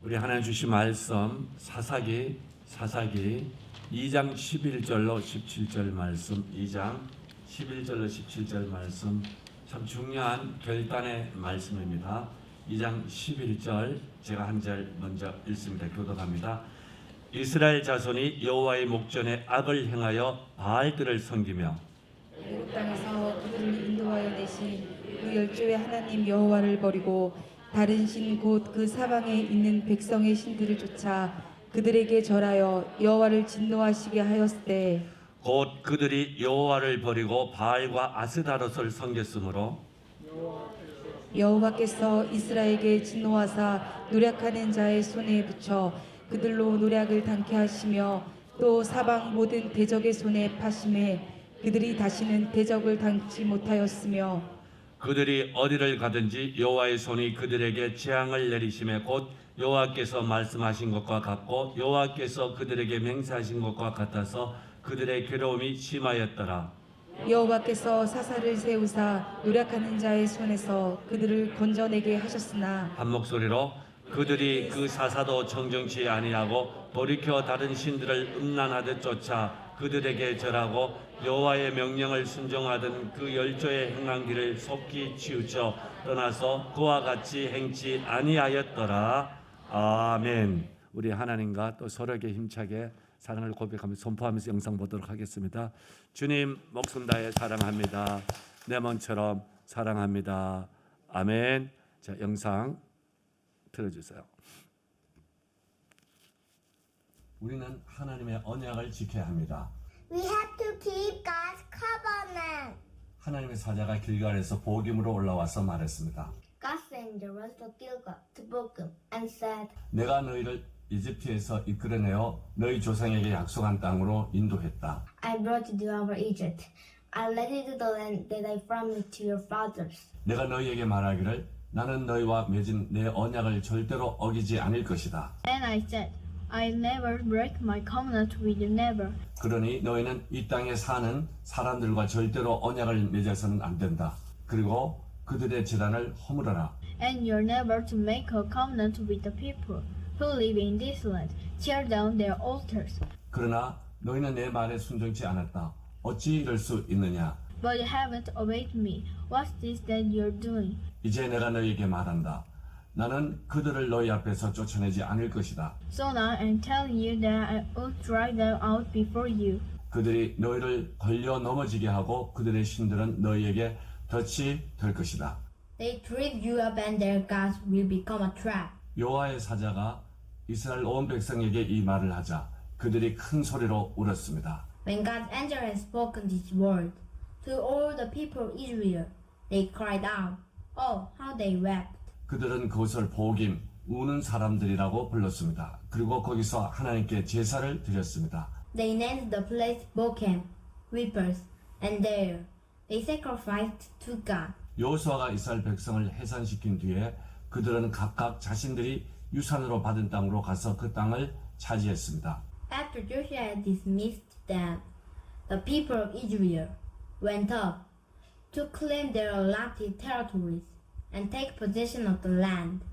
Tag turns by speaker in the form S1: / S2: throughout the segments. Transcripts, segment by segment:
S1: 우리 하나님 주신 말씀 사사기 2장 11절로 17절 말씀 2장 11절로 17절 말씀 참 중요한 결단의 말씀입니다. 2장 11절 제가 한 절 먼저 읽습니다. 교독합니다. 이스라엘 자손이 여호와의 목전에 악을 행하여 바알들을 섬기며
S2: 애굽 땅에서 그들을 인도하여 내신 그 열조의 하나님 여호와를 버리고 다른 신 곧 그 사방에 있는 백성의 신들을 쫓아 그들에게 절하여 여호와를 진노하시게 하였을 때
S1: 곧 그들이 여호와를 버리고 바알과 아스다롯을 섬겼으므로
S2: 여호와께서 이스라엘에게 진노하사 노략하는 자의 손에 붙여 그들로 노략을 당케 하시며 또 사방 모든 대적의 손에 파심해 그들이 다시는 대적을 당치 못하였으며
S1: 그들이 어디를 가든지 여호와의 손이 그들에게 재앙을 내리심에 곧 여호와께서 말씀하신 것과 같고 여호와께서 그들에게 맹세하신 것과 같아서 그들의 괴로움이 심하였더라.
S2: 여호와께서 사사를 세우사 노략하는 자의 손에서 그들을 건져내게 하셨으나
S1: 한 목소리로 그들이 그 사사도 정정치 아니하고 돌이켜 다른 신들을 음란하듯 쫓아 그들에게 절하고 여호와의 명령을 순종하던 그 열조의 행한 길을 속히 치우쳐 떠나서 그와 같이 행치 아니하였더라. 아멘. 우리 하나님과 또 서로에게 힘차게 사랑을 고백하며 선포하면서 영상 보도록 하겠습니다. 주님 목숨 다해 사랑합니다. 내 몸처럼 사랑합니다. 아멘. 자, 영상 틀어주세요. 우리는 하나님의 언약을 지켜야 합니다.
S3: We have to keep God's covenant.
S1: 하나님의 사자가 길갈에서 복음으로 올라와서 말했습니다.
S3: God sent the rest of Gilgal to Bochum and said,
S1: 내가 너희를 이집트에서 이끌어내어 너희 조상에게 약속한 땅으로 인도했다.
S3: I brought you out of Egypt. I led you to the land that I promised to your fathers.
S1: 내가 너희에게 말하기를 나는 너희와 맺은 내 언약을 절대로 어기지 않을 것이다.
S4: And I said, I never break my covenant with you, never.
S1: 그러니 너희는 이 땅에 사는 사람들과 절대로 언약을 맺어서는 안 된다. 그리고 그들의 제단을 허물어라.
S4: And you're never to make a covenant with the people who live in this land. Tear down their altars.
S1: 그러나 너희는 내 말에 순종치 않았다. 어찌 이럴 수 있느냐?
S4: But you haven't obeyed me. What's this that you're doing?
S1: 이제 내가 너희에게 말한다. 나는 그들을 너희 앞에서 쫓아내지 않을 것이다.
S4: So now I'm telling you that I will drive them out before you.
S1: 그들이 너희를 걸려 넘어지게 하고 그들의 신들은 너희에게 덫이 될 것이다.
S3: They trip you up and their gods will become a trap.
S1: 여호와의 사자가 이스라엘 온 백성에게 이 말을 하자 그들이 큰 소리로 울었습니다.
S3: When God's angel had spoken this word to all the people of Israel, they cried out, oh, how they wept.
S1: 그들은 그것을 복임, 우는 사람들이라고 불렀습니다. 그리고 거기서 하나님께 제사를 드렸습니다.
S3: They named the place Bochum, weepers, and there they sacrificed to God.
S1: 여호수아가 이스라엘 백성을 해산시킨 뒤에 그들은 각각 자신들이 유산으로 받은 땅으로 가서 그 땅을 차지했습니다.
S3: After Joshua had dismissed them, the people of Israel went up to claim their allotted territories and take possession of the land.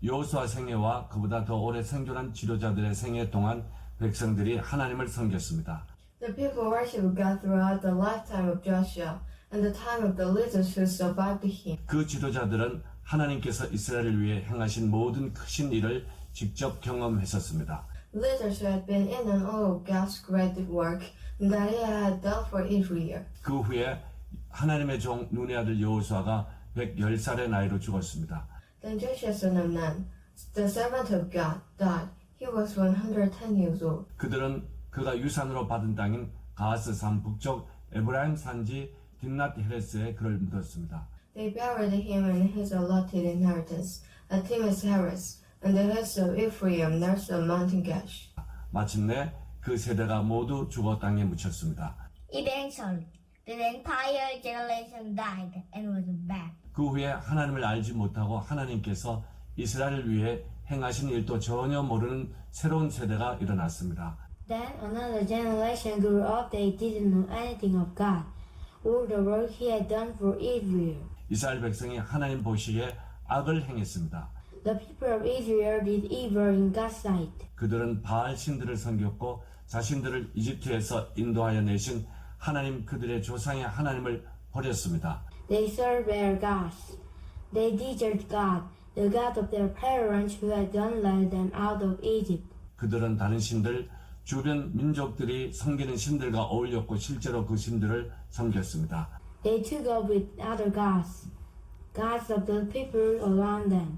S1: 여호수아 생애와 그보다 더 오래 생존한 지도자들의 생애 동안 백성들이 하나님을 섬겼습니다.
S5: The people worshiped God throughout the lifetime of Joshua and the time of the leaders who survived him.
S1: 그 지도자들은 하나님께서 이스라엘을 위해 행하신 모든 크신 일을 직접 경험했었습니다.
S5: Leaders who had been in and all of God's great work that he had done for Israel.
S1: 그 후에 하나님의 종 눈의 아들 여호수아가 110살의 나이로 죽었습니다.
S5: Then Joshua son of Nun, the servant of God, died. He was 110 years old.
S1: 그들은 그가 유산으로 받은 땅인 가하스 산 북쪽 에브라임 산지 딥낫 헤레스에 그를 묻었습니다.
S5: They buried him in his allotted inheritance at Timnath Heres, and the hills of Ephraim near the mountain Gash.
S1: 마침내 그 세대가 모두 죽어 땅에 묻혔습니다.
S3: Eventually, the entire generation died and was back.
S1: 그 후에 하나님을 알지 못하고 하나님께서 이스라엘을 위해 행하신 일도 전혀 모르는 새로운 세대가 일어났습니다.
S3: Then another generation grew up. They didn't know anything of God or the work He had done for Israel.
S1: 이스라엘 백성이 하나님 보시기에 악을 행했습니다.
S3: The people of Israel did evil in God's sight.
S1: 그들은 바알 신들을 섬겼고 자신들을 이집트에서 인도하여 내신 하나님 그들의 조상의 하나님을 버렸습니다.
S3: They served their gods. They deserted God, the God of their parents who had done led them out of Egypt.
S1: 그들은 다른 신들, 주변 민족들이 섬기는 신들과 어울렸고 실제로 그 신들을 섬겼습니다.
S3: They took up with other gods, gods of the people around them.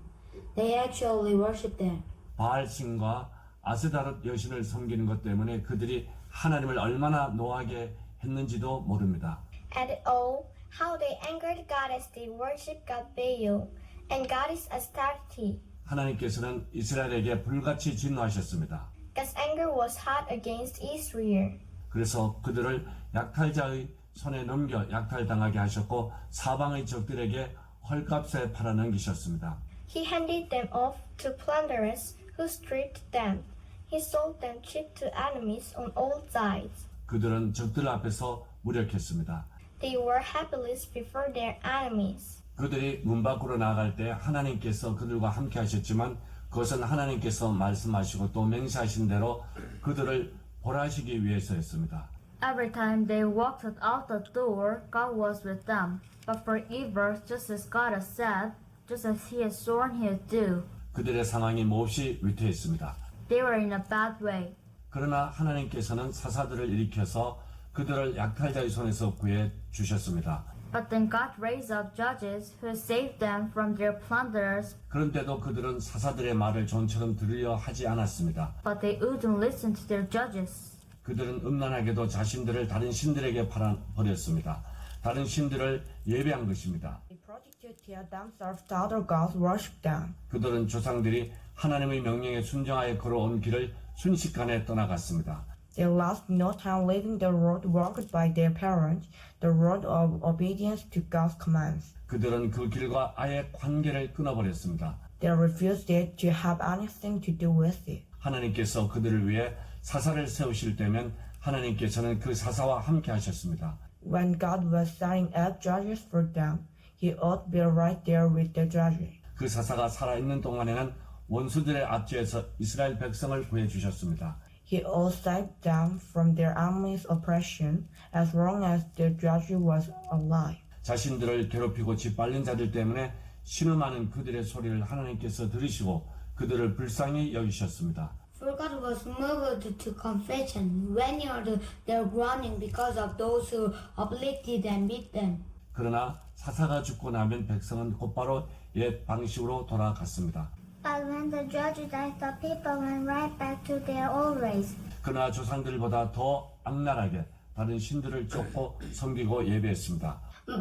S3: They actually worshipped them.
S1: 바알 신과 아스다롯 여신을 섬기는 것 때문에 그들이 하나님을 얼마나 노하게 했는지도 모릅니다.
S6: And oh, how they angered God as they worshipped God Baal and goddess Astarte.
S1: 하나님께서는 이스라엘에게 불같이 진노하셨습니다.
S6: God's anger was hot against Israel.
S1: 그래서 그들을 약탈자의 손에 넘겨 약탈당하게 하셨고 사방의 적들에게 헐값에 팔아넘기셨습니다.
S6: He handed them off to plunderers who stripped them. He sold them cheap to enemies on all sides.
S1: 그들은 적들 앞에서 무력했습니다.
S6: They were helpless before their enemies.
S1: 그들이 문 밖으로 나갈 때 하나님께서 그들과 함께 하셨지만 그것은 하나님께서 말씀하시고 또 맹세하신 대로 그들을 벌하시기 위해서였습니다.
S7: Every time they walked out the door, God was with them. But for evil, just as God has said, just as He has sworn He would do,
S1: 그들의 상황이 몹시 위태했습니다.
S7: they were in a bad way.
S1: 그러나 하나님께서는 사사들을 일으켜서 그들을 약탈자의 손에서 구해 주셨습니다.
S7: But then God raised up judges who saved them from their plunderers,
S1: 그런데도 그들은 사사들의 말을 전처럼 들으려 하지 않았습니다.
S7: but they wouldn't listen to their judges.
S1: 그들은 음란하게도 자신들을 다른 신들에게 팔아버렸습니다. 다른 신들을 예배한 것입니다.
S8: They projected to tear themselves to other gods, worship them.
S1: 그들은 조상들이 하나님의 명령에 순종하여 걸어온 길을 순식간에 떠나갔습니다.
S8: They lost no time leaving the road walked by their parents, the road of obedience to God's commands.
S1: 그들은 그 길과 아예 관계를 끊어버렸습니다.
S8: They refused it to have anything to do with it.
S1: 하나님께서 그들을 위해 사사를 세우실 때면 하나님께서는 그 사사와 함께 하셨습니다.
S8: When God was setting up judges for them, He ought to be right there with the judges.
S1: 그 사사가 살아있는 동안에는 원수들의 압제에서 이스라엘 백성을 구해주셨습니다.
S8: He ought saved them from their enemies' oppression as long as the judge was alive.
S1: 자신들을 괴롭히고 짓밟는 자들 때문에 신음하는 그들의 소리를 하나님께서 들으시고 그들을 불쌍히 여기셨습니다.
S3: For God was moved to compassion when he heard their groaning because of those who afflicted and beat them.
S1: 그러나 사사가 죽고 나면 백성은 곧바로 옛 방식으로 돌아갔습니다.
S6: But when the judge died, the people went right back to their old ways.
S1: 그러나 조상들보다 더 악랄하게 다른 신들을 쫓고 섬기고 예배했습니다.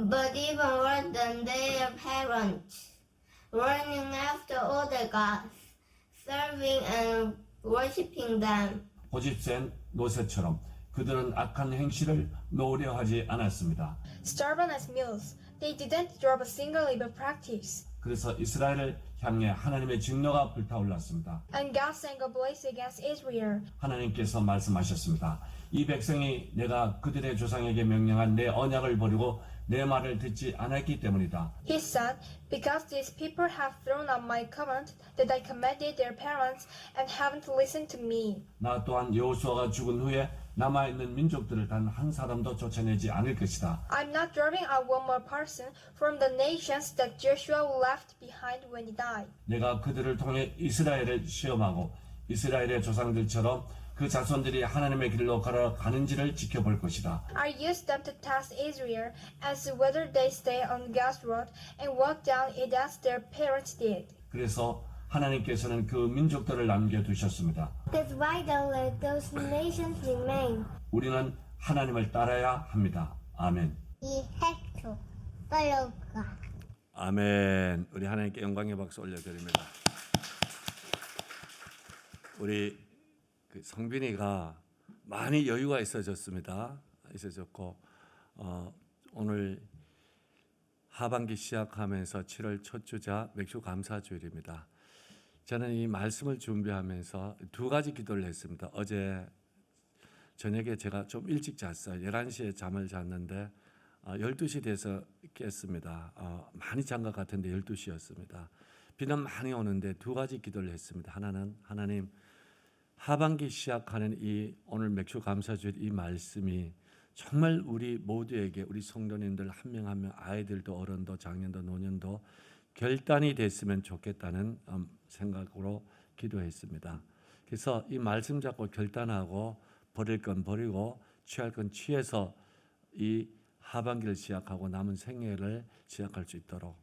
S3: But even worse than their parents, running after other gods, serving and worshipping them.
S1: 고집센 노새처럼 그들은 악한 행실을 놓으려 하지 않았습니다.
S4: Stubborn as mules, they didn't drop a single evil practice.
S1: 그래서 이스라엘을 향해 하나님의 진노가 불타올랐습니다.
S4: And God's anger blazed against Israel.
S1: 하나님께서 말씀하셨습니다. 이 백성이 내가 그들의 조상에게 명령한 내 언약을 버리고 내 말을 듣지 않았기 때문이다.
S4: He said, because these people have thrown out my command that I commanded their parents and haven't listened to me.
S1: 나 또한 여호수아가 죽은 후에 남아있는 민족들을 단 한 사람도 쫓아내지 않을 것이다.
S4: I'm not driving out one more person from the nations that Joshua left behind when he died.
S1: 내가 그들을 통해 이스라엘을 시험하고 이스라엘의 조상들처럼 그 자손들이 하나님의 길로 걸어가는지를 지켜볼 것이다.
S4: I used them to test Israel as to whether they stay on God's road and walk down it as their parents did.
S1: 그래서 하나님께서는 그 민족들을 남겨두셨습니다.
S6: That's why they let those nations remain.
S1: 우리는 하나님을 따라야 합니다. 아멘.
S6: We have to follow God.
S1: 아멘. 우리 하나님께 영광의 박수 올려드립니다. 우리 성빈이가 많이 여유가 있어졌습니다. 있어졌고 오늘 하반기 시작하면서 7월 첫 주자 맥주 감사주일입니다. 저는 이 말씀을 준비하면서 두 가지 기도를 했습니다. 어제 저녁에 제가 좀 일찍 잤어요. 11시에 잠을 잤는데 12시 돼서 깼습니다. 많이 잔 것 같은데 12시였습니다. 비는 많이 오는데 두 가지 기도를 했습니다. 하나는 하나님 하반기 시작하는 이 오늘 맥주 감사주일 이 말씀이 정말 우리 모두에게 우리 성도님들 한 명 한 명 아이들도 어른도 장년도 노년도 결단이 됐으면 좋겠다는 생각으로 기도했습니다. 그래서 이 말씀 잡고 결단하고 버릴 건 버리고 취할 건 취해서 이 하반기를 시작하고 남은 생애를 시작할 수 있도록,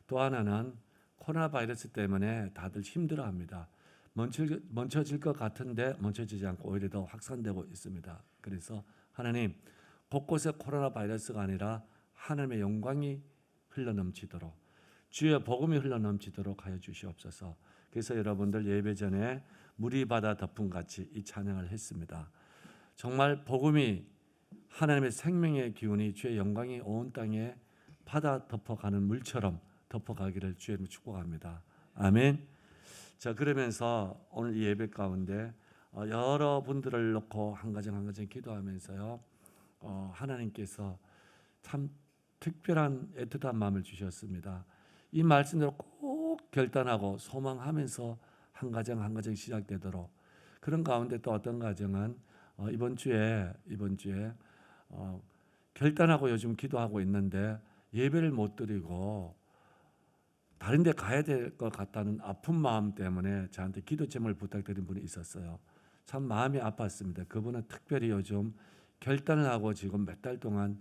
S1: 또 하나는 코로나 바이러스 때문에 다들 힘들어합니다. 멈춰질 것 같은데 멈춰지지 않고 오히려 더 확산되고 있습니다. 그래서 하나님 곳곳에 코로나 바이러스가 아니라 하나님의 영광이 흘러넘치도록, 주의 복음이 흘러넘치도록 하여 주시옵소서. 그래서 여러분들 예배 전에 물이 바다 덮음같이 이 찬양을 했습니다. 정말 복음이 하나님의 생명의 기운이 주의 영광이 온 땅에 바다 덮어가는 물처럼 덮어가기를 주의 이름으로 축복합니다. 아멘. 자, 그러면서 오늘 이 예배 가운데 여러분들을 놓고 한 가정 한 가정 기도하면서요, 하나님께서 참 특별한 애틋한 마음을 주셨습니다. 이 말씀대로 꼭 결단하고 소망하면서 한 가정 한 가정 시작되도록, 그런 가운데 또 어떤 가정은 이번 주에 결단하고 요즘 기도하고 있는데 예배를 못 드리고 다른 데 가야 될 것 같다는 아픈 마음 때문에 저한테 기도 제목을 부탁드린 분이 있었어요. 참 마음이 아팠습니다. 그분은 특별히 요즘 결단을 하고 지금 몇 달 동안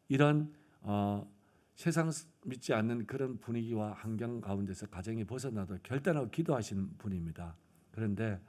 S1: 이런 세상 믿지 않는 그런 분위기와 환경 가운데서 가정이 벗어나도 결단하고 기도하시는 분입니다. 그런데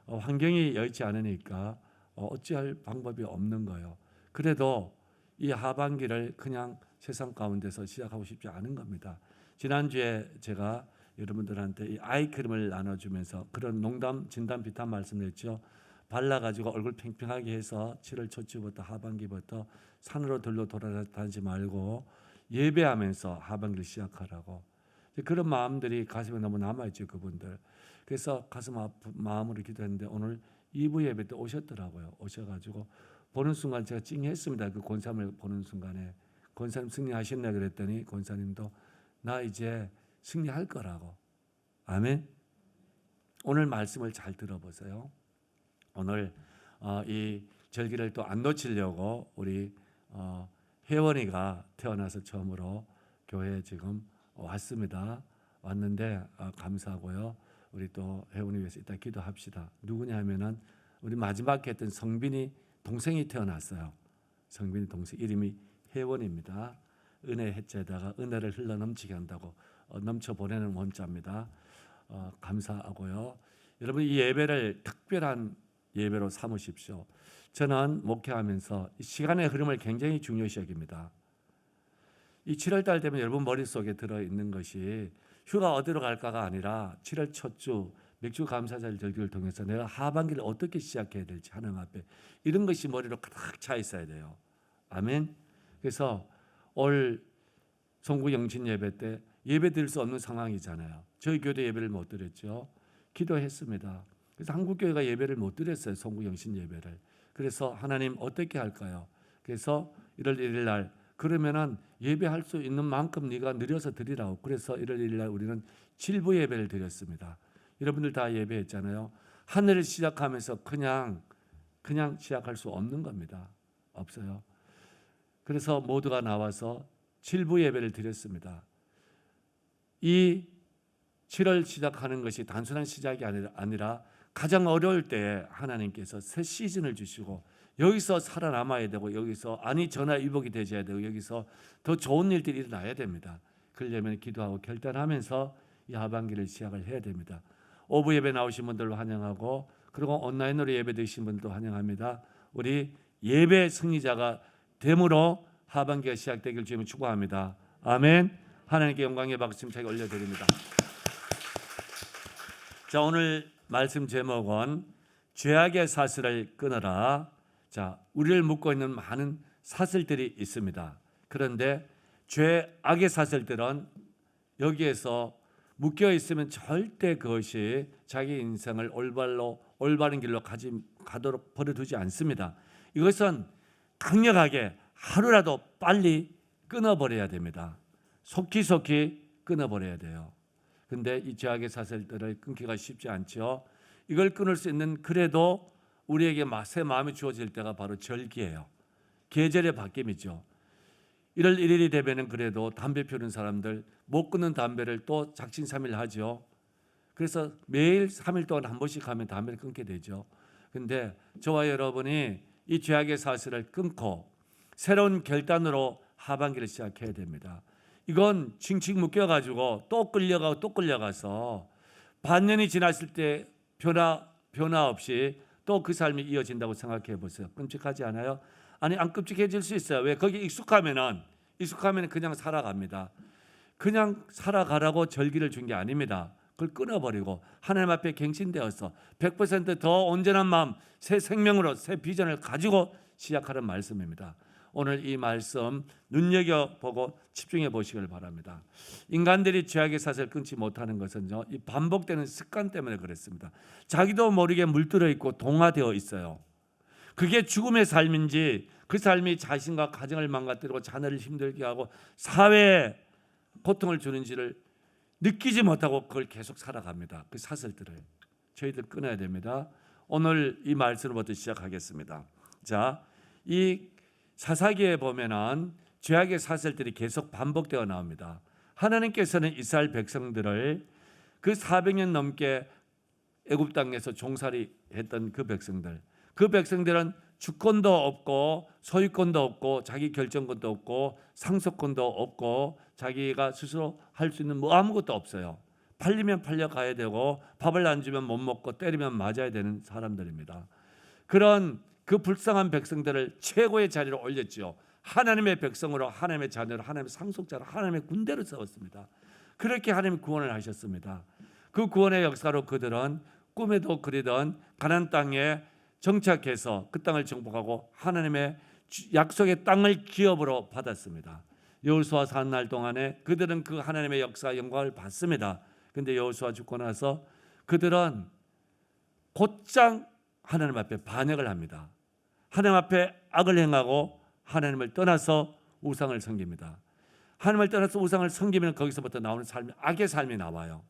S1: 환경이 여의치 않으니까 어찌할 방법이 없는 거예요. 그래도 이 하반기를 그냥 세상 가운데서 시작하고 싶지 않은 겁니다. 지난주에 제가 여러분들한테 이 아이크림을 나눠주면서 그런 농담, 진담, 비탄 말씀을 했죠. 발라가지고 얼굴 팽팽하게 해서 7월 초쯤부터 하반기부터 산으로 들로 돌아다니지 말고 예배하면서 하반기를 시작하라고. 그런 마음들이 가슴에 너무 남아있죠, 그분들. 그래서 가슴 아픈 마음으로 기도했는데 오늘 2부 예배 때 오셨더라고요. 오셔가지고 보는 순간 제가 찡했습니다. 그 권사님을 보는 순간에 권사님 승리하셨네 그랬더니 권사님도 나 이제 승리할 거라고. 아멘. 오늘 말씀을 잘 들어보세요. 오늘 이 절기를 또 안 놓치려고 우리 혜원이가 태어나서 처음으로 교회에 지금 왔습니다. 왔는데 감사하고요. 우리 또 혜원이 위해서 이따 기도합시다. 누구냐 하면은 우리 마지막에 했던 성빈이 동생이 태어났어요. 성빈이 동생 이름이 혜원입니다. 은혜 해자에다가 은혜를 흘러 넘치게 한다고 넘쳐 보내는 원자입니다. 감사하고요. 여러분 이 예배를 특별한 예배로 삼으십시오. 저는 목회하면서 이 시간의 흐름을 굉장히 중요시 여깁니다. 이 7월 달 되면 여러분 머릿속에 들어있는 것이 휴가 어디로 갈까가 아니라 7월 첫 주 맥주 감사절 절기를 통해서 내가 하반기를 어떻게 시작해야 될지 하나님 앞에 이런 것이 머리로 가득 차 있어야 돼요. 아멘. 그래서 올 송구 영신 예배 때 예배 드릴 수 없는 상황이잖아요. 저희 교회 예배를 못 드렸죠. 기도했습니다. 그래서 한국교회가 예배를 못 드렸어요. 송구 영신 예배를. 그래서 하나님 어떻게 할까요? 그래서 1월 1일 날 그러면은 예배할 수 있는 만큼 네가 느려서 드리라고. 그래서 1월 1일 날 우리는 7부 예배를 드렸습니다. 여러분들 다 예배했잖아요. 하늘을 시작하면서 그냥 시작할 수 없는 겁니다. 없어요. 그래서 모두가 나와서 7부 예배를 드렸습니다. 이 7월 시작하는 것이 단순한 시작이 아니라 가장 어려울 때 하나님께서 새 시즌을 주시고 여기서 살아남아야 되고 여기서 전화위복이 되셔야 되고 여기서 더 좋은 일들이 일어나야 됩니다. 그러려면 기도하고 결단하면서 이 하반기를 시작을 해야 됩니다. 오부 예배 나오신 분들로 환영하고 그리고 온라인으로 예배 드신 분들도 환영합니다. 우리 예배 승리자가 됨으로 하반기가 시작되길 주님을 축복합니다. 아멘. 하나님께 영광의 박수 제가 올려드립니다. 자, 오늘 말씀 제목은 죄악의 사슬을 끊어라. 자, 우리를 묶고 있는 많은 사슬들이 있습니다. 그런데 죄악의 사슬들은 여기에서 묶여 있으면 절대 그것이 자기 인생을 올바른 길로 가도록 버려두지 않습니다. 이것은 강력하게 하루라도 빨리 끊어버려야 됩니다. 속히 끊어버려야 돼요. 근데 이 죄악의 사슬들을 끊기가 쉽지 않죠. 이걸 끊을 수 있는 그래도 우리에게 새 마음이 주어질 때가 바로 절기예요. 계절의 바뀜이죠. 1월 1일이 되면은 그래도 담배 피우는 사람들 못 끊는 담배를 또 작심삼일 하죠. 그래서 매일 3일 동안 한 번씩 하면 담배를 끊게 되죠. 근데 저와 여러분이 이 죄악의 사슬을 끊고 새로운 결단으로 하반기를 시작해야 됩니다. 이건 칭칭 묶여가지고 또 끌려가고 또 끌려가서 반년이 지났을 때 변화 없이 또 그 삶이 이어진다고 생각해 보세요. 끔찍하지 않아요? 아니 안 끔찍해질 수 있어요. 왜? 거기 익숙하면은 그냥 살아갑니다. 그냥 살아가라고 절기를 준 게 아닙니다. 그걸 끊어버리고 하나님 앞에 갱신되어서 100%더 온전한 마음, 새 생명으로 새 비전을 가지고 시작하는 말씀입니다. 오늘 이 말씀 눈여겨보고 집중해 보시길 바랍니다. 인간들이 죄악의 사슬을 끊지 못하는 것은요, 이 반복되는 습관 때문에 그렇습니다. 자기도 모르게 물들어 있고 동화되어 있어요. 그게 죽음의 삶인지 그 삶이 자신과 가정을 망가뜨리고 자녀를 힘들게 하고 사회에 고통을 주는지를 느끼지 못하고 그걸 계속 살아갑니다. 그 사슬들을 저희들 끊어야 됩니다. 오늘 이 말씀부터 시작하겠습니다. 자, 이 사사기에 보면은 죄악의 사슬들이 계속 반복되어 나옵니다. 하나님께서는 이스라엘 백성들을 그 400년 넘게 애굽 땅에서 종살이 했던 그 백성들은 주권도 없고 소유권도 없고 자기 결정권도 없고 상속권도 없고 자기가 스스로 할 수 있는 뭐 아무것도 없어요. 팔리면 팔려가야 되고 밥을 안 주면 못 먹고 때리면 맞아야 되는 사람들입니다. 그런 그 불쌍한 백성들을 최고의 자리로 올렸죠. 하나님의 백성으로, 하나님의 자녀로, 하나님의 상속자로, 하나님의 군대로 세웠습니다. 그렇게 하나님이 구원을 하셨습니다. 그 구원의 역사로 그들은 꿈에도 그리던 가나안 땅에 정착해서 그 땅을 정복하고 하나님의 약속의 땅을 기업으로 받았습니다. 여호수아 사는 날 동안에 그들은 그 하나님의 역사 영광을 받습니다. 근데 여호수아 죽고 나서 그들은 곧장 하나님 앞에 반역을 합니다. 하나님 앞에 악을 행하고 하나님을 떠나서 우상을 섬깁니다. 하나님을 떠나서 우상을 섬기면 거기서부터 나오는 삶이 악의 삶이 나와요.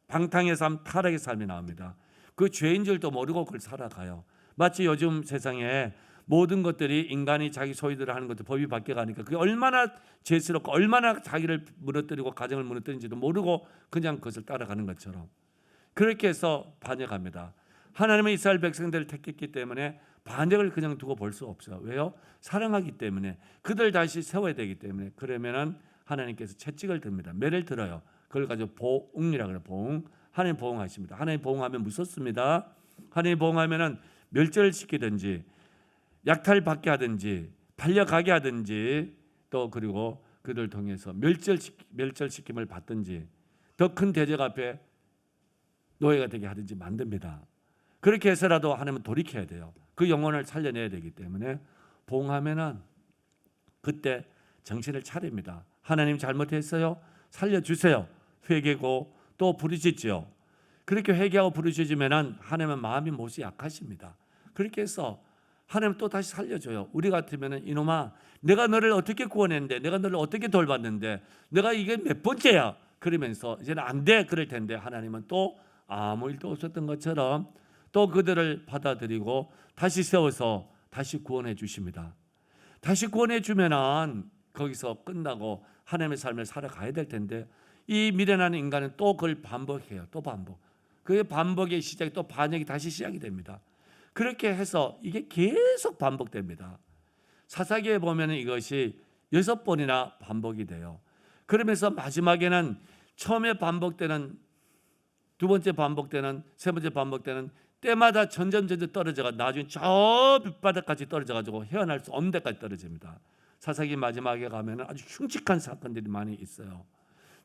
S1: 방탕의 삶, 타락의 삶이 나옵니다. 그 죄인 줄도 모르고 그걸 살아가요. 마치 요즘 세상에 모든 것들이 인간이 자기 소유대로 하는 것도 법이 바뀌어가니까 그게 얼마나 죄스럽고 얼마나 자기를 무너뜨리고 가정을 무너뜨리는지도 모르고 그냥 그것을 따라가는 것처럼 그렇게 해서 반역합니다. 하나님은 이스라엘 백성들을 택했기 때문에 반역을 그냥 두고 볼 수 없어요. 왜요? 사랑하기 때문에 그들 다시 세워야 되기 때문에. 그러면은 하나님께서 채찍을 듭니다. 매를 들어요. 그걸 가지고 보응이라고 해요. 보응. 하나님 보응하십니다. 하나님 보응하면 무섭습니다. 하나님 보응하면은 멸절을 시키든지 약탈받게 하든지 팔려가게 하든지 또 그리고 그들 통해서 멸절시킴을 받든지 더 큰 대적 앞에 노예가 되게 하든지 만듭니다. 그렇게 해서라도 하나님은 돌이켜야 돼요. 그 영혼을 살려내야 되기 때문에 보응하면은 그때 정신을 차립니다. 하나님 잘못했어요. 살려주세요. 회개고 또 부르짖죠. 그렇게 회개하고 부르짖으면은 하나님은 마음이 못이 약하십니다. 그렇게 해서 하나님 또 다시 살려줘요. 우리 같으면은 이놈아, 내가 너를 어떻게 구원했는데, 내가 너를 어떻게 돌봤는데, 내가 이게 몇 번째야? 그러면서 이제는 안 돼 그럴 텐데 하나님은 또 아무 일도 없었던 것처럼 또 그들을 받아들이고 다시 세워서 다시 구원해 주십니다. 다시 구원해 주면은 거기서 끝나고 하나님의 삶을 살아가야 될 텐데 이 미련한 인간은 또 그걸 반복해요. 또 반복. 그 반복의 시작이 또 반역이 다시 시작이 됩니다. 그렇게 해서 이게 계속 반복됩니다. 사사기에 보면 이것이 6번이나 반복이 돼요. 그러면서 마지막에는 처음에 반복되는 두 번째 반복되는 세 번째 반복되는 때마다 점점 떨어져가 나중에 저 밑바닥까지 떨어져가지고 헤어날 수 없는 데까지 떨어집니다. 사사기 마지막에 가면 아주 흉측한 사건들이 많이 있어요.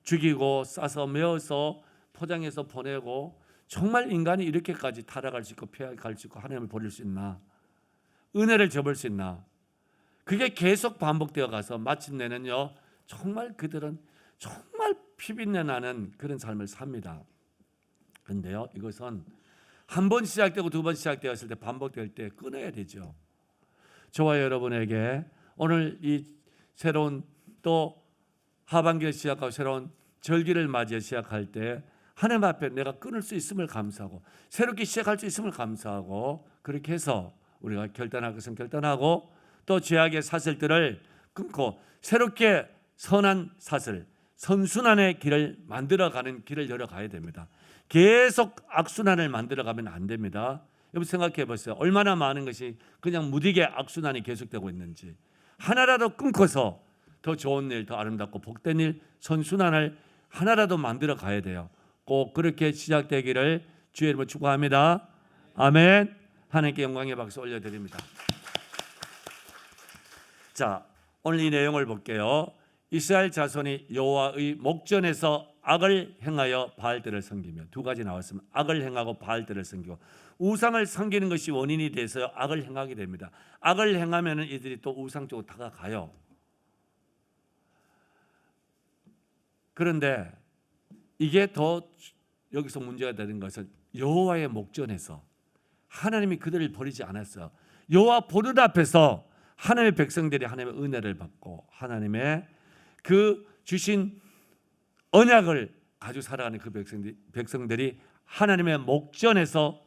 S1: 죽이고 싸서 메어서 포장해서 보내고 정말 인간이 이렇게까지 타락할 수 있고 폐악할 수 있고 하나님을 버릴 수 있나? 은혜를 접을 수 있나? 그게 계속 반복되어 가서 마침내는요 정말 그들은 정말 피비린내 나는 그런 삶을 삽니다. 그런데요 이것은 한 번 시작되고 두 번 시작되었을 때 반복될 때 끊어야 되죠. 저와 여러분에게 오늘 이 새로운 또 하반기를 시작하고 새로운 절기를 맞이해 시작할 때 하나님 앞에 내가 끊을 수 있음을 감사하고 새롭게 시작할 수 있음을 감사하고 그렇게 해서 우리가 결단할 것은 결단하고 또 죄악의 사슬들을 끊고 새롭게 선한 사슬, 선순환의 길을 만들어가는 길을 열어가야 됩니다. 계속 악순환을 만들어가면 안 됩니다. 여러분 생각해 보세요. 얼마나 많은 것이 그냥 무디게 악순환이 계속되고 있는지. 하나라도 끊고서 더 좋은 일, 더 아름답고 복된 일, 선순환을 하나라도 만들어 가야 돼요. 꼭 그렇게 시작되기를 주의 이름으로 축복합니다. 아멘. 하나님께 영광의 박수 올려드립니다. 자, 오늘 이 내용을 볼게요. 이스라엘 자손이 여호와의 목전에서 악을 행하여 바알들을 섬기며 두 가지 나왔습니다. 악을 행하고 바알들을 섬기고 우상을 섬기는 것이 원인이 돼서 악을 행하게 됩니다. 악을 행하면 이들이 또 우상 쪽으로 다가가요. 그런데 이게 더 여기서 문제가 되는 것은 여호와의 목전에서 하나님이 그들을 버리지 않았어요. 여호와 보는 앞에서 하나님의 백성들이 하나님의 은혜를 받고 하나님의 그 주신 언약을 가지고 살아가는 그 백성들이 하나님의 목전에서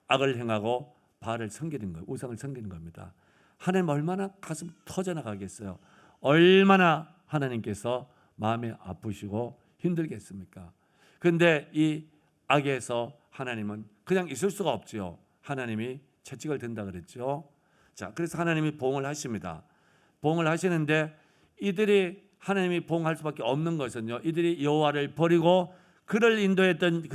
S1: 악을 행하고 바알을 섬기는 거예요. 우상을 섬기는 겁니다. 하나님 얼마나 가슴 터져나가겠어요. 얼마나 하나님께서 마음이 아프시고 힘들겠습니까? 그런데 이 악에서 하나님은 그냥 있을 수가 없죠. 하나님이 채찍을 든다 그랬죠. 자, 그래서 하나님이 보응을 하십니다. 보응을 하시는데 이들이 하나님이 보응할 수밖에 없는 것은요. 이들이 여호와를 버리고 그들을 인도했던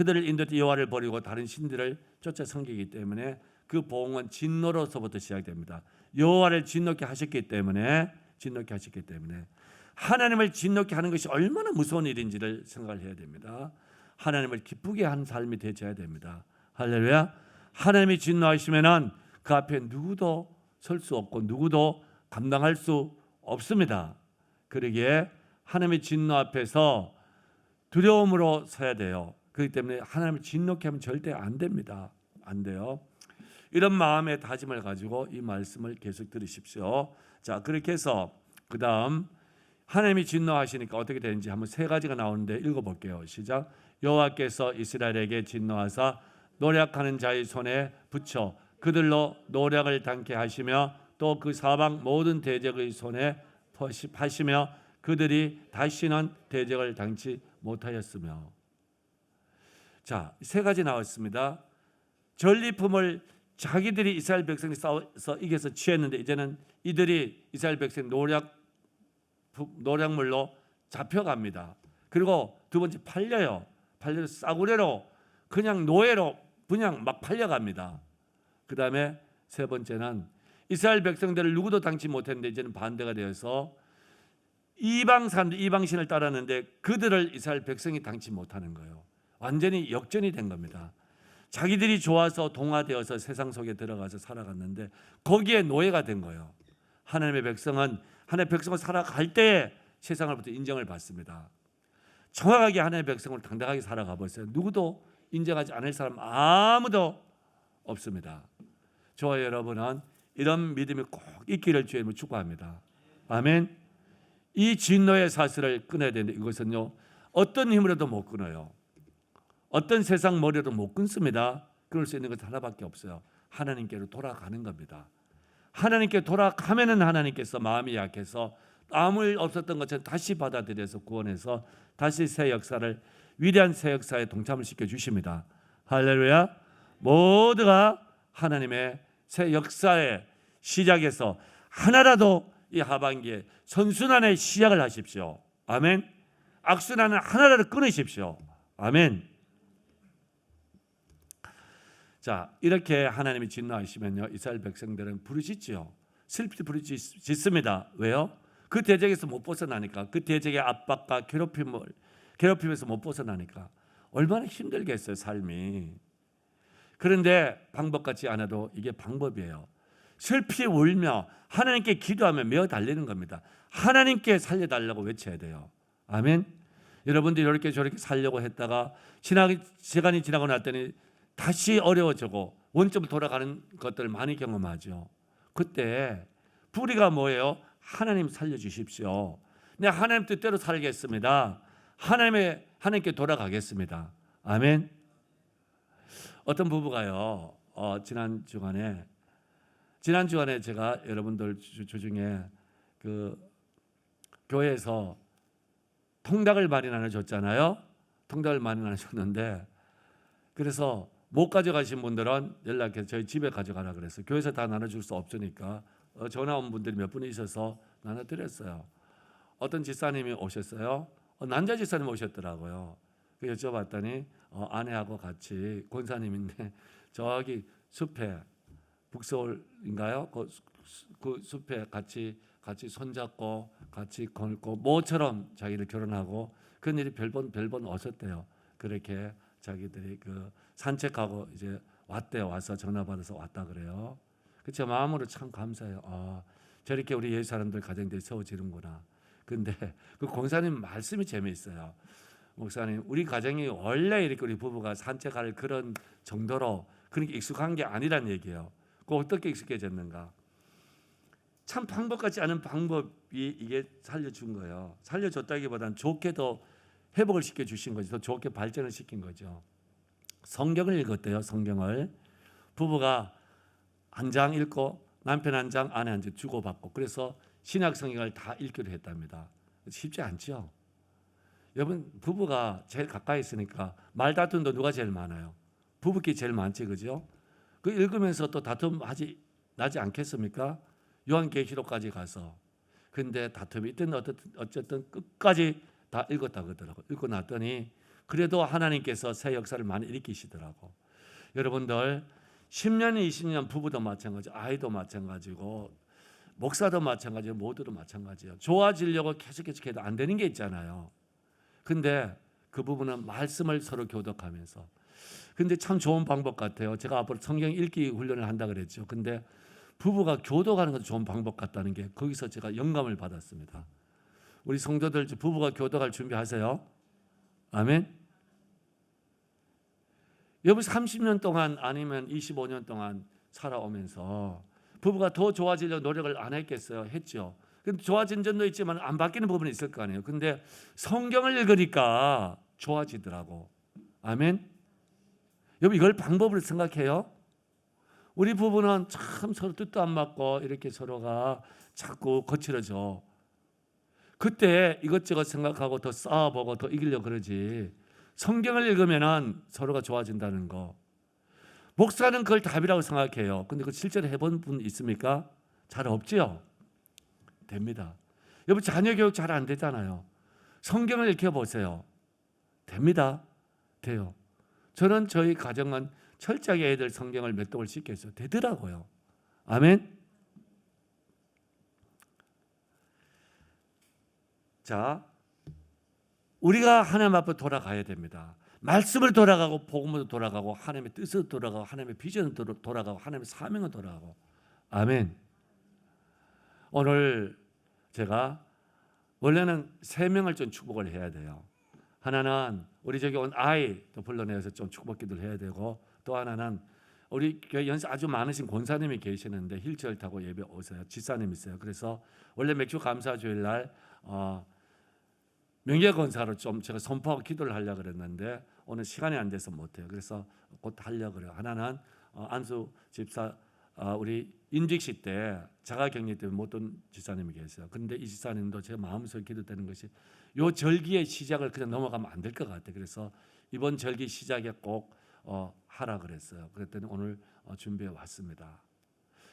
S1: 여호와를 버리고 다른 신들을 쫓아 섬기기 때문에 그 보응은 진노로서부터 시작됩니다. 여호와를 진노케 하셨기 때문에 하나님을 진노케 하는 것이 얼마나 무서운 일인지를 생각을 해야 됩니다. 하나님을 기쁘게 하는 삶이 되어야 됩니다. 할렐루야. 하나님이 진노하시면은 그 앞에 누구도 설 수 없고 누구도 감당할 수 없습니다. 그러기에 하나님의 진노 앞에서 두려움으로 서야 돼요. 그렇기 때문에 하나님을 진노케 하면 절대 안 됩니다. 안 돼요. 이런 마음의 다짐을 가지고 이 말씀을 계속 들으십시오. 자, 그렇게 해서 그 다음 하나님이 진노하시니까 어떻게 되는지 한번 세 가지가 나오는데 읽어볼게요. 시작. 여호와께서 이스라엘에게 진노하사 노략하는 자의 손에 붙여 그들로 노략을 당케 하시며 또 그 사방 모든 대적의 손에 파시며 그들이 다시는 대적을 당치 못하였으며. 자, 세 가지 나왔습니다. 전리품을 자기들이 이스라엘 백성이 싸워서 이겨서 취했는데 이제는 이들이 이스라엘 백성 노략물로 잡혀갑니다. 그리고 두 번째 팔려요. 팔려서 싸구려로 그냥 노예로 그냥 막 팔려갑니다. 그 다음에 세 번째는 이스라엘 백성들을 누구도 당치 못했는데 이제는 반대가 되어서 이방 사람들 이방신을 따랐는데 그들을 이스라엘 백성이 당치 못하는 거예요. 완전히 역전이 된 겁니다. 자기들이 좋아서 동화되어서 세상 속에 들어가서 살아갔는데 거기에 노예가 된 거예요. 하나님의 백성은 살아갈 때에 세상으로부터 인정을 받습니다. 정확하게 하나님의 백성을 당당하게 살아가 보세요. 누구도 인정하지 않을 사람 아무도 없습니다. 저와 여러분은 이런 믿음이 꼭 있기를 주님을 축복합니다. 아멘. 이 진노의 사슬을 끊어야 되는데 이것은요 어떤 힘으로도 못 끊어요. 어떤 세상 머리로도 못 끊습니다. 끊을 수 있는 것 하나밖에 없어요. 하나님께로 돌아가는 겁니다. 하나님께 돌아가면은 하나님께서 마음이 약해서 아무 일 없었던 것처럼 다시 받아들여서 구원해서 다시 새 역사를 위대한 새 역사에 동참을 시켜 주십니다. 할렐루야. 모두가 하나님의 새 역사의 시작에서 하나라도 이 하반기에 선순환의 시작을 하십시오. 아멘. 악순환은 하나라도 끊으십시오. 아멘. 자, 이렇게 하나님이 진노하시면요 이스라엘 백성들은 부르짖지요. 슬피 부르짖습니다. 왜요? 그 대적에서 못 벗어나니까. 그 대적의 압박과 괴롭힘에서 못 벗어나니까. 얼마나 힘들겠어요 삶이. 그런데 방법 같지 않아도 이게 방법이에요. 슬피 울며 하나님께 기도하며 메어 달리는 겁니다. 하나님께 살려달라고 외쳐야 돼요. 아멘. 여러분들이 이렇게 저렇게 살려고 했다가 시간이 지나고 났더니 다시 어려워지고 원점으로 돌아가는 것들을 많이 경험하죠. 그때 불의가 뭐예요? 하나님 살려주십시오. 내 하나님 뜻대로 살겠습니다. 하나님께 돌아가겠습니다. 아멘. 어떤 부부가요. 지난 주간에 제가 여러분들 주중에 그 교회에서 통닭을 많이 나눠줬잖아요. 통닭을 많이 나눠줬는데 그래서 못 가져가신 분들은 연락해서 저희 집에 가져가라 그랬어요. 교회에서 다 나눠줄 수 없으니까 전화 온 분들이 몇 분 있어서 나눠드렸어요. 어떤 집사님이 오셨어요. 남자 집사님 오셨더라고요. 여쭤봤더니 아내하고 같이 권사님인데 저기 숲에 북서울인가요? 그 숲에 같이 손잡고 같이 걸고 모처럼 자기를 결혼하고 그런 일이 별번 없었대요. 그렇게 자기들이 그 산책하고 이제 왔대요. 와서 전화 받아서 왔다 그래요. 제 마음으로 참 감사해요. 저렇게 우리 예수 사람들 가정들이 세워지는구나. 근데 그 권사님 말씀이 재미있어요. 목사님, 우리 가정이 원래 이렇게 우리 부부가 산책할 그런 정도로 그렇게 익숙한 게 아니란 얘기예요. 그 어떻게 익숙해졌는가? 참 방법 같지 않은 방법이 이게 살려준 거예요. 살려줬다기보다는 좋게 더 회복을 시켜주신 거죠. 더 좋게 발전을 시킨 거죠. 성경을 읽었대요. 성경을 부부가 한 장 읽고 남편 한 장, 아내 한 장 주고받고 그래서 신약 성경을 다 읽기로 했답니다. 쉽지 않죠. 여러분 부부가 제일 가까이 있으니까 말다툼도 누가 제일 많아요? 부부끼리 제일 많지, 그죠? 그 읽으면서 또 다툼 나지 않겠습니까? 요한계시록까지 가서. 근데 다툼이 있든 어쨌든 끝까지 다 읽었다 그러더라고요. 읽고 났더니 그래도 하나님께서 새 역사를 많이 일으키시더라고. 여러분들 10년, 20년 부부도 마찬가지, 아이도 마찬가지고 목사도 마찬가지고 모두도 마찬가지예요. 좋아지려고 계속해도 안 되는 게 있잖아요. 근데 그 부분은 말씀을 서로 교독하면서. 근데 참 좋은 방법 같아요. 제가 앞으로 성경 읽기 훈련을 한다 그랬죠. 근데 부부가 교독하는 것도 좋은 방법 같다는 게 거기서 제가 영감을 받았습니다. 우리 성도들 부부가 교독할 준비하세요. 아멘. 여러분 30년 동안 아니면 25년 동안 살아오면서 부부가 더 좋아지려고 노력을 안 했겠어요? 했죠. 근데 좋아진 점도 있지만 안 바뀌는 부분이 있을 거 아니에요. 근데 성경을 읽으니까 좋아지더라고. 아멘. 여러분 이걸 방법으로 생각해요. 우리 부부는 참 서로 뜻도 안 맞고 이렇게 서로가 자꾸 거칠어져. 그때 이것저것 생각하고 더 싸워보고 더 이기려고 그러지. 성경을 읽으면 서로가 좋아진다는 거. 목사는 그걸 답이라고 생각해요. 근데 그 실제로 해본 분 있습니까? 잘 없지요? 됩니다. 여러분 자녀 교육 잘 안 되잖아요. 성경을 읽혀보세요. 됩니다. 돼요. 저는 저희 가정은 철저하게 애들 성경을 몇 독을 시켰어요. 되더라고요. 아멘. 자, 우리가 하나님 앞으로 돌아가야 됩니다. 말씀을 돌아가고 복음으로 돌아가고 하나님의 뜻으로 돌아가고 하나님의 비전으로 돌아가고 하나님의 사명으로 돌아가고. 아멘. 오늘 제가 원래는 3명을 좀 축복을 해야 돼요. 하나는 우리 저기 온 아이도 불러내서 좀 축복 기도를 해야 되고 또 하나는 우리 교회 연세 아주 많으신 권사님이 계시는데 휠체어를 타고 예배 오세요. 집사님 있어요. 그래서 원래 맥주 감사 주일 날 명예 권사로 좀 제가 선포하고 기도를 하려고 그랬는데 오늘 시간이 안 돼서 못해요. 그래서 곧 하려고 그래요. 하나는 안수 집사 우리 임직식 때 자가격리 때문에 못 온 집사님이 계세요. 그런데 이 집사님도 제 마음속에 기도되는 것이 요 절기의 시작을 그냥 넘어가면 안 될 것 같아요. 그래서 이번 절기 시작에 꼭 하라 그랬어요. 그랬더니 오늘 준비해 왔습니다.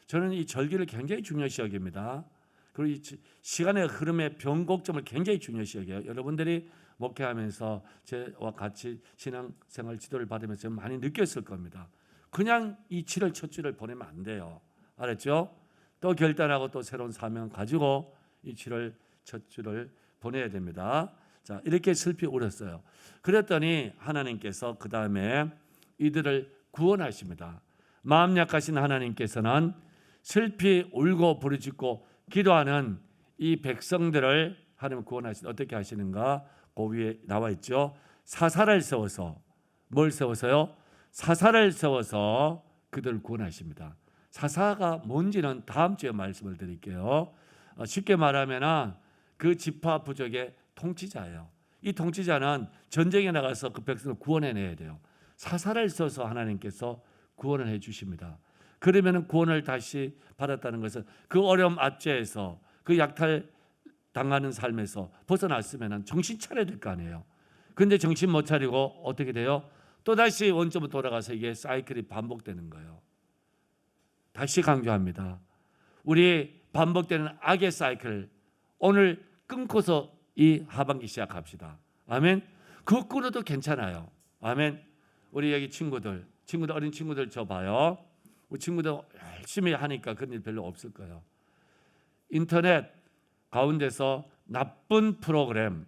S1: 저는 이 절기를 굉장히 중요시 여깁니다. 그리고 이 시간의 흐름의 변곡점을 굉장히 중요시 여겨요. 여러분들이 목회하면서 저와 같이 신앙생활 지도를 받으면서 많이 느꼈을 겁니다. 그냥 이 7월 첫 주를 보내면 안 돼요. 알았죠? 또 결단하고 또 새로운 사명 가지고 이 7월 첫 주를 보내야 됩니다. 자, 이렇게 슬피 울었어요. 그랬더니 하나님께서 그 다음에 이들을 구원하십니다. 마음 약하신 하나님께서는 슬피 울고 부르짖고 기도하는 이 백성들을 하나님 구원하시는 어떻게 하시는가? 그 위에 나와 있죠. 사사를 세워서 뭘 세워서요? 사사를 세워서 그들을 구원하십니다. 사사가 뭔지는 다음 주에 말씀을 드릴게요. 쉽게 말하면 그 지파 부족의 통치자예요. 이 통치자는 전쟁에 나가서 그 백성을 구원해내야 돼요. 사사를 써서 하나님께서 구원을 해주십니다. 그러면 구원을 다시 받았다는 것은 그 어려움 압제에서 그 약탈 당하는 삶에서 벗어났으면 정신 차려야 될 거 아니에요. 근데 정신 못 차리고 어떻게 돼요? 또다시 원점으로 돌아가서 이게 사이클이 반복되는 거예요. 다시 강조합니다. 우리 반복되는 악의 사이클 오늘 끊고서 이 하반기 시작합시다. 아멘. 그거 끊어도 괜찮아요. 아멘. 우리 여기 친구들 어린 친구들 저 봐요. 우리 친구들 열심히 하니까 그런 일 별로 없을 거예요. 인터넷 가운데서 나쁜 프로그램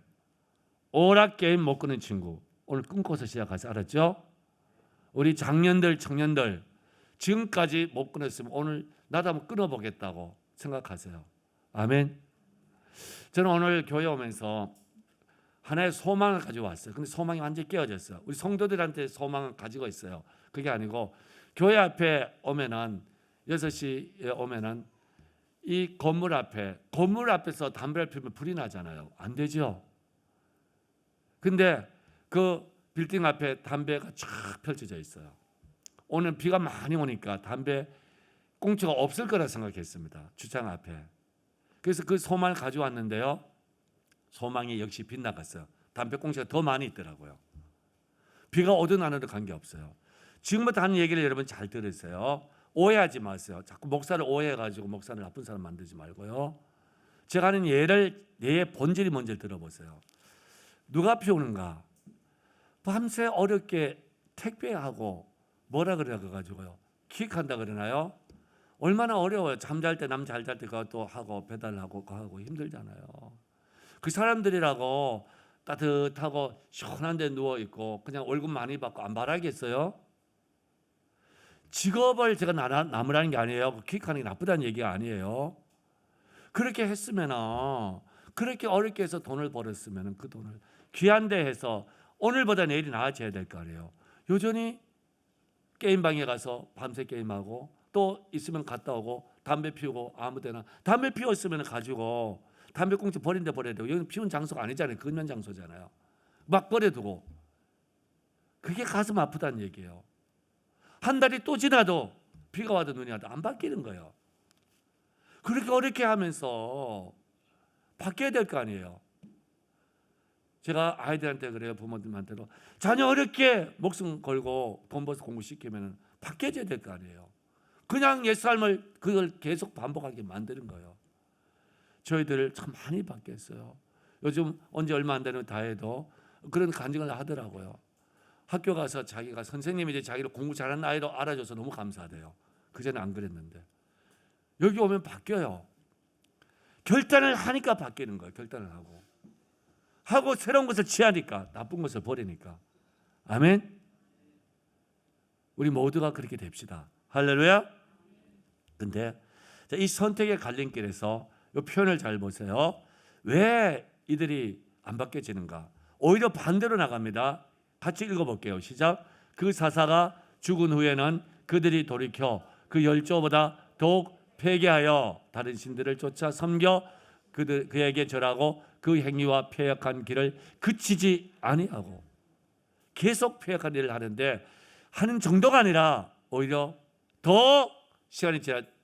S1: 오락 게임 못 끄는 친구 오늘 끊고서 시작하세요. 알았죠? 우리 장년들 청년들 지금까지 못 끊었으면 오늘 나도 한번 끊어보겠다고 생각하세요. 아멘. 저는 오늘 교회 오면서 하나의 소망을 가지고 왔어요. 근데 소망이 완전히 깨어졌어요. 우리 성도들한테 소망을 가지고 있어요. 그게 아니고 교회 앞에 오면은 6시에 오면은 이 건물 앞에서 담배를 피우면 불이 나잖아요. 안 되죠. 근데 그 빌딩 앞에 담배가 쫙 펼쳐져 있어요. 오늘 비가 많이 오니까 담배 꽁초가 없을 거라 생각했습니다. 주차장 앞에. 그래서 그 소망을 가져왔는데요. 소망이 역시 빗나갔어요. 담배 꽁초가 더 많이 있더라고요. 비가 오든 안 오든 관계없어요. 지금부터 하는 얘기를 여러분 잘 들으세요. 오해하지 마세요. 자꾸 목사를 오해해가지고 목사를 나쁜 사람 만들지 말고요. 제가 하는 예의 본질이 뭔지 들어보세요. 누가 피우는가? 밤새 어렵게 택배하고 뭐라 그래가지고요. 킥한다 그러나요? 얼마나 어려워요. 잠잘 때 남 잘 잘 때 그것도 하고 배달하고 그거 하고 힘들잖아요. 그 사람들이라고 따뜻하고 시원한 데 누워있고 그냥 월급 많이 받고 안 바라겠어요? 직업을 제가 나무라는 게 아니에요. 킥하는 게 나쁘다는 얘기가 아니에요. 그렇게 했으면 그렇게 어렵게 해서 돈을 벌었으면 그 돈을 귀한 데 해서 오늘보다 내일이 나아져야 될 거 아니에요. 여전히 게임방에 가서 밤새 게임하고 또 있으면 갔다 오고 담배 피우고 아무데나 담배 피웠으면 가지고 담배 꽁초 버린데 버려야 되고 여기는 피운 장소가 아니잖아요. 근면 장소잖아요. 막 버려두고 그게 가슴 아프다는 얘기예요. 한 달이 또 지나도 비가 와도 눈이 와도 안 바뀌는 거예요. 그렇게 어렵게 하면서 바뀌어야 될 거 아니에요. 제가 아이들한테 그래요. 부모님한테도 자녀 어렵게 목숨 걸고 돈 벌어서 공부시키면 바뀌어져야 될 거 아니에요. 그냥 옛 삶을 그걸 계속 반복하게 만드는 거예요. 저희들 참 많이 바뀌었어요. 요즘 언제 얼마 안 되는 다 해도 그런 간증을 하더라고요. 학교 가서 자기가 선생님이 이제 자기를 공부 잘하는 아이로 알아줘서 너무 감사하대요. 그전에 안 그랬는데 여기 오면 바뀌어요. 결단을 하니까 바뀌는 거예요. 결단을 하고 새로운 것을 취하니까 나쁜 것을 버리니까. 아멘. 우리 모두가 그렇게 됩시다. 할렐루야. 근데 이 선택의 갈림길에서 이 표현을 잘 보세요. 왜 이들이 안 바뀌어지는가? 오히려 반대로 나갑니다. 같이 읽어볼게요. 시작. 그 사사가 죽은 후에는 그들이 돌이켜 그 열조보다 더욱 폐괴하여 다른 신들을 쫓아 섬겨 그에게 절하고 그 행위와 폐역한 길을 그치지 아니하고 계속 폐역한 일을 하는데 하는 정도가 아니라 오히려 더 시간이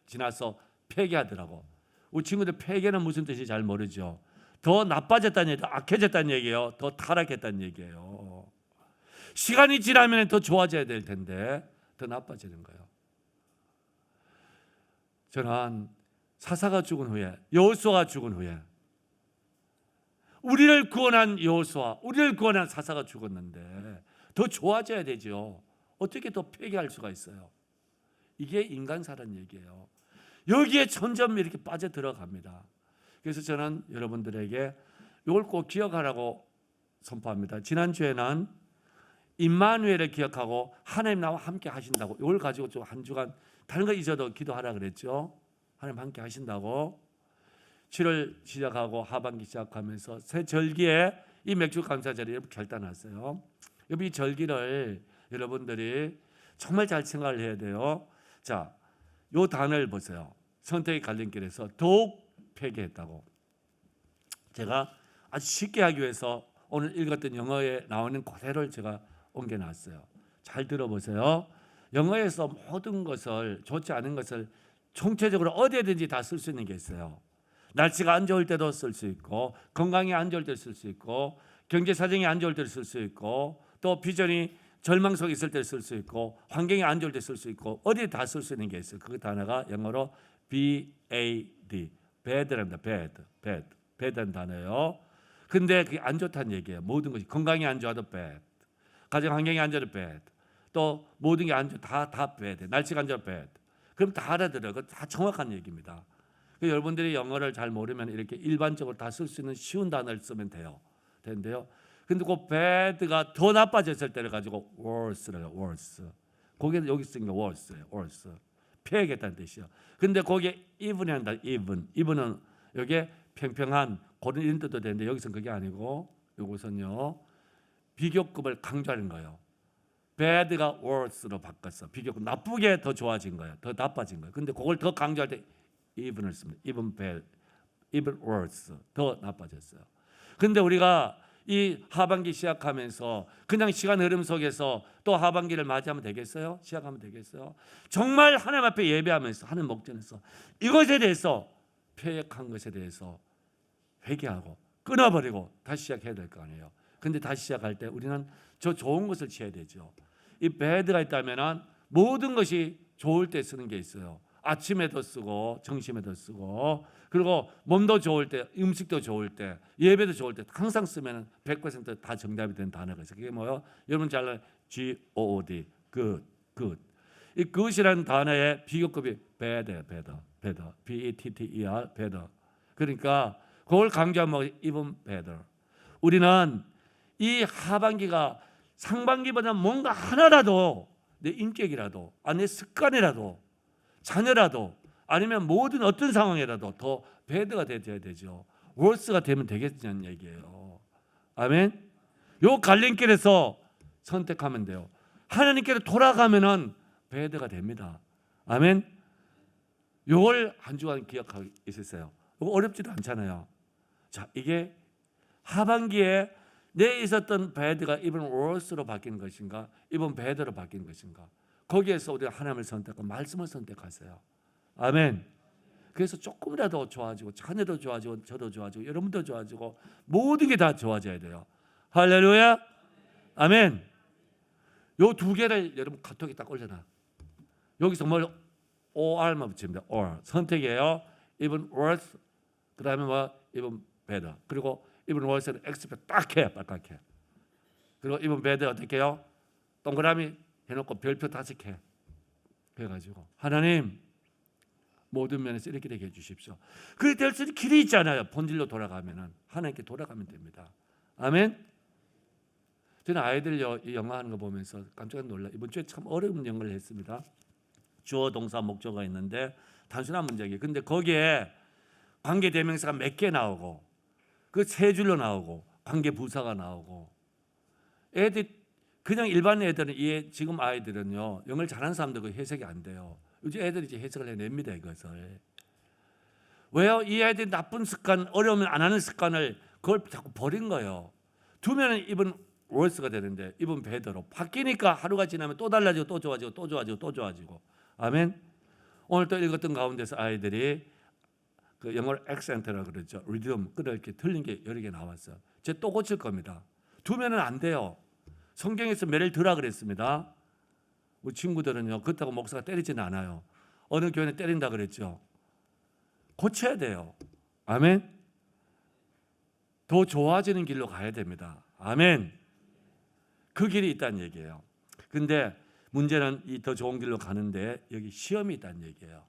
S1: 지나서 폐괴하더라고. 우리 친구들 폐괴는 무슨 뜻인지 잘 모르죠. 더 나빠졌다는 얘기예요. 더 악해졌다는 얘기예요. 더 타락했다는 얘기예요. 시간이 지나면 더 좋아져야 될 텐데 더 나빠지는 거예요. 저는 사사가 죽은 후에 여호수아가 죽은 후에 우리를 구원한 여호수아, 우리를 구원한 사사가 죽었는데 더 좋아져야 되죠. 어떻게 더 폐기할 수가 있어요? 이게 인간사라는 얘기예요. 여기에 점점 이렇게 빠져들어갑니다. 그래서 저는 여러분들에게 이걸 꼭 기억하라고 선포합니다. 지난주에는 임마누엘을 기억하고 하나님 나와 함께 하신다고 이걸 가지고 좀 한 주간 다른 거 잊어도 기도하라 그랬죠. 하나님 함께 하신다고 7월 시작하고 하반기 시작하면서 새 절기에 이 맥주 감사절에 결단했어요. 이 절기를 여러분들이 정말 잘 생각을 해야 돼요. 자, 요 단어를 보세요. 선택의 갈림길에서 더욱 폐기했다고. 제가 아주 쉽게 하기 위해서 오늘 읽었던 영어에 나오는 그대로를 제가 옮겨놨어요. 잘 들어보세요. 영어에서 모든 것을, 좋지 않은 것을 총체적으로 어디에든지 다 쓸 수 있는 게 있어요. 날씨가 안 좋을 때도 쓸 수 있고, 건강이 안 좋을 때도 쓸 수 있고, 경제 사정이 안 좋을 때도 쓸 수 있고, 또 비전이 절망 속에 있을 때 쓸 수 있고, 환경이 안 좋을 때 쓸 수 있고, 어디에 다 쓸 수 있는 게 있어요. 그 단어가 영어로 BAD, bad랍니다. bad라는 단어예요. 근데 그게 안 좋다는 얘기예요. 모든 것이 건강이 안 좋아도 bad, 가정 환경이 안 좋아도 bad, 또 모든 게 안 좋아 다 bad, 날씨가 안 좋아 bad. 그럼 다 알아들어요. 그거 다 정확한 얘기입니다. 여러분들이 영어를 잘 모르면 이렇게 일반적으로 다 쓸 수 있는 쉬운 단어를 쓰면 되는데요. 근데 그 bad가 더 나빠졌을 때를 가지고 worse래요. worse. 거기에 여기 쓰는 게 worse예요. worse. 피해야겠다는 뜻이요. 근데 거기에 even이 한다. even은 여기에 평평한 그런 이런 뜻도 되는데 여기서는 그게 아니고 이것은요 비교급을 강조하는 거예요. bad가 worse로 바꿨어. 비교급 나쁘게 더 좋아진 거예요. 더 나빠진 거예요. 근데 그걸 더 강조할 때 even을 씁니다. even bad, even worse. 더 나빠졌어요. 근데 우리가 이 하반기 시작하면서 그냥 시간 흐름 속에서 또 하반기를 맞이하면 되겠어요? 시작하면 되겠어요? 정말 하나님 앞에 예배하면서 하는 목전에서 이것에 대해서 패역한 것에 대해서 회개하고 끊어버리고 다시 시작해야 될 거 아니에요. 근데 다시 시작할 때 우리는 저 좋은 것을 취해야 되죠. 이 bad가 있다면 모든 것이 좋을 때 쓰는 게 있어요. 아침에도 쓰고 점심에도 쓰고 그리고 몸도 좋을 때 음식도 좋을 때 예배도 좋을 때 항상 쓰면 100% 정답이 되는 단어가 있어요. 그게 뭐예요? 여러분 잘 알아요. G-O-O-D good. 이 good이라는 단어의 비교급이 better B-E-T-T-E-R better. 그러니까 그걸 강조하면 even better. 우리는 이 하반기가 상반기보다 뭔가 하나라도 내 인격이라도 내 습관이라도 자녀라도 아니면 모든 어떤 상황이라도 더 배드가 되어야 되죠. 월스가 되면 되겠다는 얘기예요. 아멘. 요 갈림길에서 선택하면 돼요. 하나님께로 돌아가면은 배드가 됩니다. 아멘. 요걸 한 주간 기억하고 있으세요. 이거 어렵지도 않잖아요. 자, 이게 하반기에 내 있었던 배드가 이번 월스로 바뀌는 것인가, 이번 배드로 바뀌는 것인가. 거기에서 우리가 하나님을 선택하고 말씀을 선택하세요. 아멘. 그래서 조금이라도 좋아지고 자녀도 좋아지고 저도 좋아지고 여러분도 좋아지고 모든 게 다 좋아져야 돼요. 할렐루야. 아멘. 요 두 개를 여러분 카톡에 딱 올려놔. 여기서 뭘 OR만 붙입니다. OR 선택이에요. even worse 그 다음에 뭐 even better 그리고 even worse는 X표 딱 해 빨갛게. 그리고 even better 어떻게 해요? 동그라미 해놓고 별표 5개 해가지고 하나님 모든 면에서 이렇게 되게 해주십시오. 그렇게 될 수 있는 길이 있잖아요. 본질로 돌아가면은 하나님께 돌아가면 됩니다. 아멘. 저는 아이들요 이 영어 하는 거 보면서 깜짝 놀라. 이번 주에 참 어려운 영어를 했습니다. 주어 동사 목적어가 있는데 단순한 문제기. 근데 거기에 관계 대명사가 몇 개 나오고 그 세 줄로 나오고 관계 부사가 나오고 애들 그냥 일반 애들은 지금 아이들은요 영어를 잘하는 사람들 그 해석이 안 돼요. 요즘 애들이 이제 해석을 해냅니다 이것을. 왜요? 이 아이들이 나쁜 습관, 어려우면 안 하는 습관을 그걸 자꾸 버린 거예요. 두면은 이번 월스가 되는데 이번 배더로 바뀌니까 하루가 지나면 또 달라지고 또 좋아지고 또 좋아지고 또 좋아지고. 아멘. 오늘 또 읽었던 가운데서 아이들이 그 영어로 액센트라고 그러죠. 리듬 이렇게 틀린 게 여러 개 나왔어요. 제 또 고칠 겁니다. 두면은 안 돼요. 성경에서 매를 들라 그랬습니다. 우리 친구들은요 그렇다고 목사가 때리지는 않아요. 어느 교회는 때린다 그랬죠. 고쳐야 돼요. 아멘. 더 좋아지는 길로 가야 됩니다. 아멘. 그 길이 있다는 얘기예요. 근데 문제는 이 더 좋은 길로 가는데 여기 시험이 있다는 얘기예요.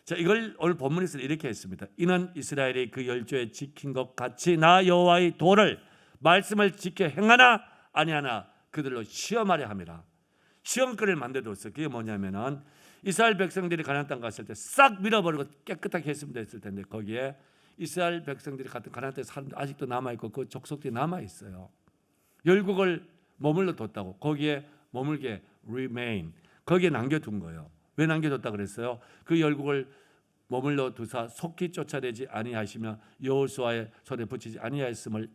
S1: 자, 이걸 오늘 본문에서 이렇게 했습니다. 이는 이스라엘이 그 열조에 지킨 것 같이 나 여호와의 도를 말씀을 지켜 행하나 아니하나 그들로 시험하려 함이라. 시험거리를 만들어뒀어요. 그게 뭐냐면은 이스라엘 백성들이 가나안 땅 갔을 때 싹 밀어버리고 깨끗하게 했으면 됐을 텐데 거기에 이스라엘 백성들이 갔던 가나안 땅 사람들 아직도 남아있고 그 족속들이 남아있어요. 열국을 머물러 뒀다고. 거기에 머물게 remain 거기에 남겨둔 거예요. 왜 남겨뒀다 그랬어요? 그 열국을 머물러 두사 속히 쫓아내지 아니하시며 여호수아의 손에 붙이지 아니하였음을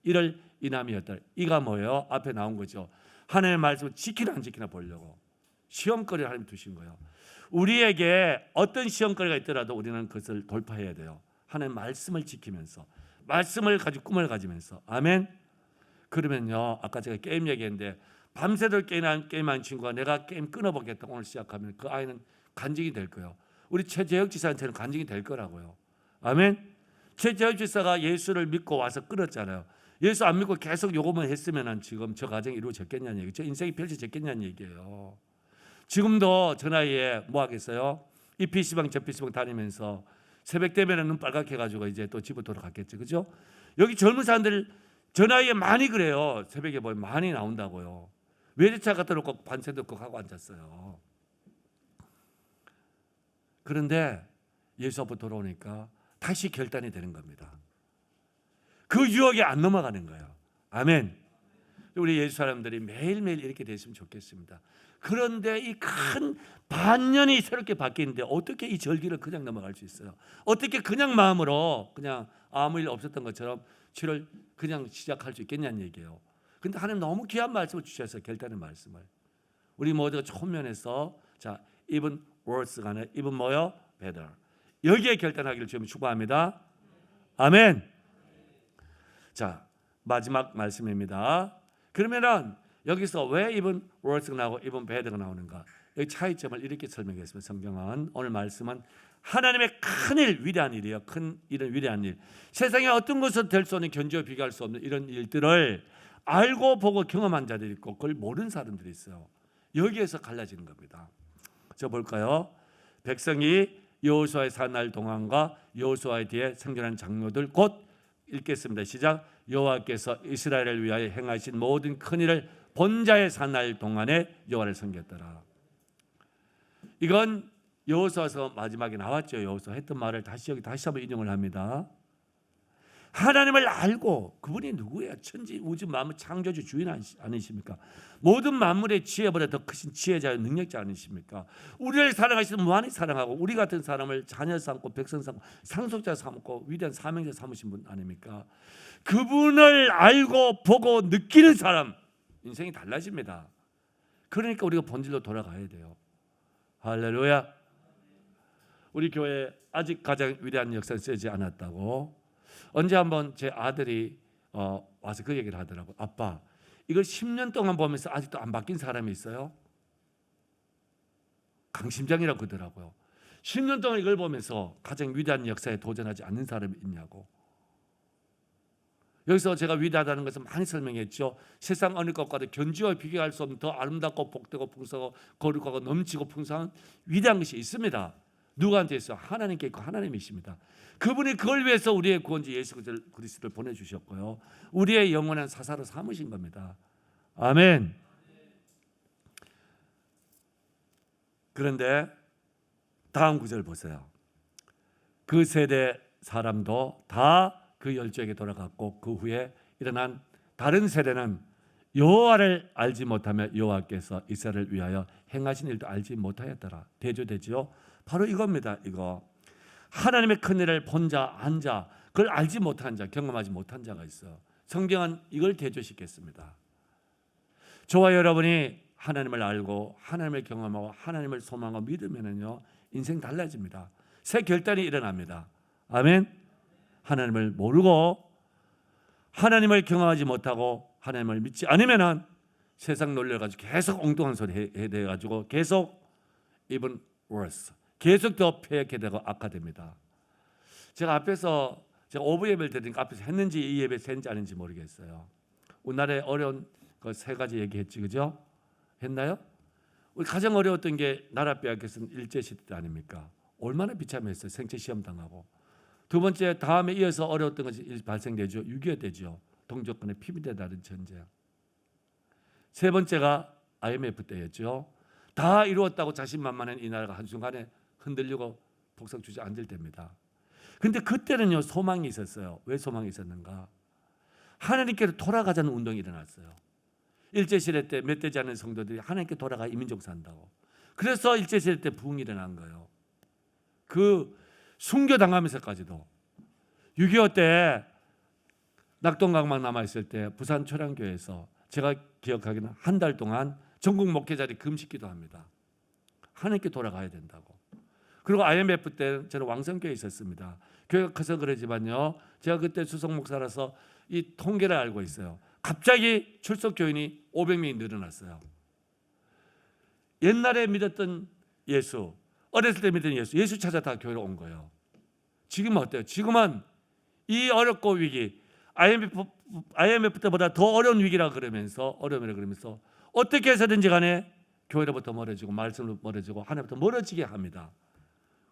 S1: 이를 인함이었다. 이가 뭐예요? 앞에 나온 거죠. 하나님의 말씀을 지키나 안 지키나 보려고 시험거리를 하나님 두신 거예요. 우리에게 어떤 시험거리가 있더라도 우리는 그것을 돌파해야 돼요. 하나님의 말씀을 지키면서 말씀을 가지고 꿈을 가지면서 아멘. 그러면요, 아까 제가 게임 얘기했는데 밤새도록 게임한 친구가 내가 게임 끊어보겠다 오늘 시작하면 그 아이는 간증이 될 거예요. 우리 최재혁 지사한테는 간증이 될 거라고요. 아멘. 최재혁 지사가 예수를 믿고 와서 끊었잖아요. 예수 안 믿고 계속 요것만 했으면 지금 저 가정이 이루어졌겠냐는 얘기죠. 인생이 펼쳐졌겠냐는 얘기예요. 지금도 저 나이에 뭐 하겠어요? 이 PC방 저 PC방 다니면서 새벽 되면 눈 빨갛게 해가지고 이제 또 집으로 돌아갔겠죠. 그죠? 여기 젊은 사람들 저 나이에 많이 그래요. 새벽에 보면 많이 나온다고요. 외제차 갖다 놓고 반세 듣고 하고 앉았어요. 그런데 예수 앞으로 돌아오니까 다시 결단이 되는 겁니다. 그 유혹에 안 넘어가는 거예요. 아멘. 우리 예수 사람들이 매일매일 이렇게 됐으면 좋겠습니다. 그런데 이 큰 반년이 새롭게 바뀌는데 어떻게 이 절기를 그냥 넘어갈 수 있어요? 어떻게 그냥 마음으로 그냥 아무 일 없었던 것처럼 7월 그냥 시작할 수 있겠냐는 얘기예요. 근데 하나님 너무 귀한 말씀을 주셨어요. 결단의 말씀을. 우리 모두가 초면에서 자, even worse가 아니라 even 뭐요? better. 여기에 결단하기를 주님 축복합니다. 아멘. 자, 마지막 말씀입니다. 그러면은 여기서 왜 even worse가 나오고 even better가 나오는가? 여기 차이점을 이렇게 설명했습니다. 성경은 오늘 말씀은 하나님의 큰일, 위대한 일이에요. 큰 일은 위대한 일. 세상에 어떤 것은 될 수 없는 견지와 비교할 수 없는 이런 일들을 알고 보고 경험한 자들이 있고 그걸 모르는 사람들이 있어요. 여기에서 갈라지는 겁니다. 저 볼까요? 백성이 여호수아의 사날 동안과 여호수아의 뒤에 생존한 장로들 곧 읽겠습니다. 시작. 여호와께서 이스라엘을 위하여 행하신 모든 큰 일을 본 자의 사날 동안에 여호와를 섬겼더라. 이건 여호수아서 마지막에 나왔죠. 여호수아 했던 말을 다시 한번 인용을 합니다. 하나님을 알고 그분이 누구예요? 천지 우주 만물 창조주 주인 아니십니까? 모든 만물의 지혜보다 더 크신 지혜자의 능력자 아니십니까? 우리를 사랑하시는 무한히 사랑하고 우리 같은 사람을 자녀 삼고 백성 삼고 상속자 삼고 위대한 사명자 삼으신 분 아닙니까? 그분을 알고 보고 느끼는 사람 인생이 달라집니다. 그러니까 우리가 본질로 돌아가야 돼요. 할렐루야. 우리 교회 아직 가장 위대한 역사는 쓰지 않았다고 언제 한번 제 아들이 와서 그 얘기를 하더라고요. 아빠, 이걸 10년 동안 보면서 아직도 안 바뀐 사람이 있어요? 강심장이라고 그러더라고요. 10년 동안 이걸 보면서 가장 위대한 역사에 도전하지 않는 사람이 있냐고. 여기서 제가 위대하다는 것을 많이 설명했죠. 세상 어느 것과도 견지와 비교할 수 없는 더 아름답고 복되고 풍성하고 거룩하고 넘치고 풍성한 위대한 것이 있습니다. 누구한테 있어요? 하나님께 있고 하나님이십니다. 그분이 그걸 위해서 우리의 구원주 예수 그리스도를 보내주셨고요. 우리의 영원한 사사로 삼으신 겁니다. 아멘. 그런데 다음 구절 보세요. 그 세대 사람도 다 그 열조에게 돌아갔고 그 후에 일어난 다른 세대는 여호와를 알지 못하며 여호와께서 이스라엘을 위하여 행하신 일도 알지 못하였더라. 대조되지요. 바로 이겁니다. 이거 하나님의 큰 일을 본 자, 안 자, 그걸 알지 못한 자, 경험하지 못한 자가 있어. 성경은 이걸 대조시켰습니다. 저와 여러분이 하나님을 알고 하나님을 경험하고 하나님을 소망하고 믿으면은요 인생 달라집니다. 새 결단이 일어납니다. 아멘. 하나님을 모르고 하나님을 경험하지 못하고 하나님을 믿지 않으면은 세상 놀려가지고 계속 엉뚱한 소리 해대가지고 계속 even worse, 계속 더 폐역해 되고 악화됩니다. 제가 앞에서 제가 오브 예배를 드리니까 앞에서 했는지 이 예배에서 했는지 아닌지 모르겠어요. 우리나라에 어려운 그 세 가지 얘기했지, 그죠? 했나요? 우리 가장 어려웠던 게 나라 빼앗겼던 일제시대 아닙니까? 얼마나 비참했어요. 생체 시험 당하고. 두 번째 다음에 이어서 어려웠던 것이 발생되죠. 6.25 때죠. 동족간의 피비대 다른 전쟁. 세 번째가 IMF 때였죠. 다 이루었다고 자신만만한 이 나라가 한순간에 흔들리고 복석 주저앉을 때입니다. 그런데 그때는요 소망이 있었어요. 왜 소망이 있었는가? 하나님께로 돌아가자는 운동이 일어났어요. 일제시대 때 몇 되지 않은 성도들이 하나님께 돌아가 이민족 산다고. 그래서 일제시대 때 부흥이 일어난 거예요. 그 순교당하면서까지도 6.25 때 낙동강만 남아있을 때 부산 초량교회에서 제가 기억하기는 한 달 동안 전국 목회자들이 금식기도 합니다. 하나님께 돌아가야 된다고. 그리고 IMF 때 저는 왕성교회에 있었습니다. 교회가 커서 그러지만요, 제가 그때 수석 목사라서 이 통계를 알고 있어요. 갑자기 출석 교인이 500명이 늘어났어요. 옛날에 믿었던 예수, 어렸을 때 믿던 예수 찾아 다 교회로 온 거예요. 지금은 어때요? 지금은 이 어렵고 위기, IMF 때보다 더 어려운 위기라 그러면서 어떻게 해서든지 간에 교회로부터 멀어지고 말씀으로 멀어지고 하나님부터 멀어지게 합니다.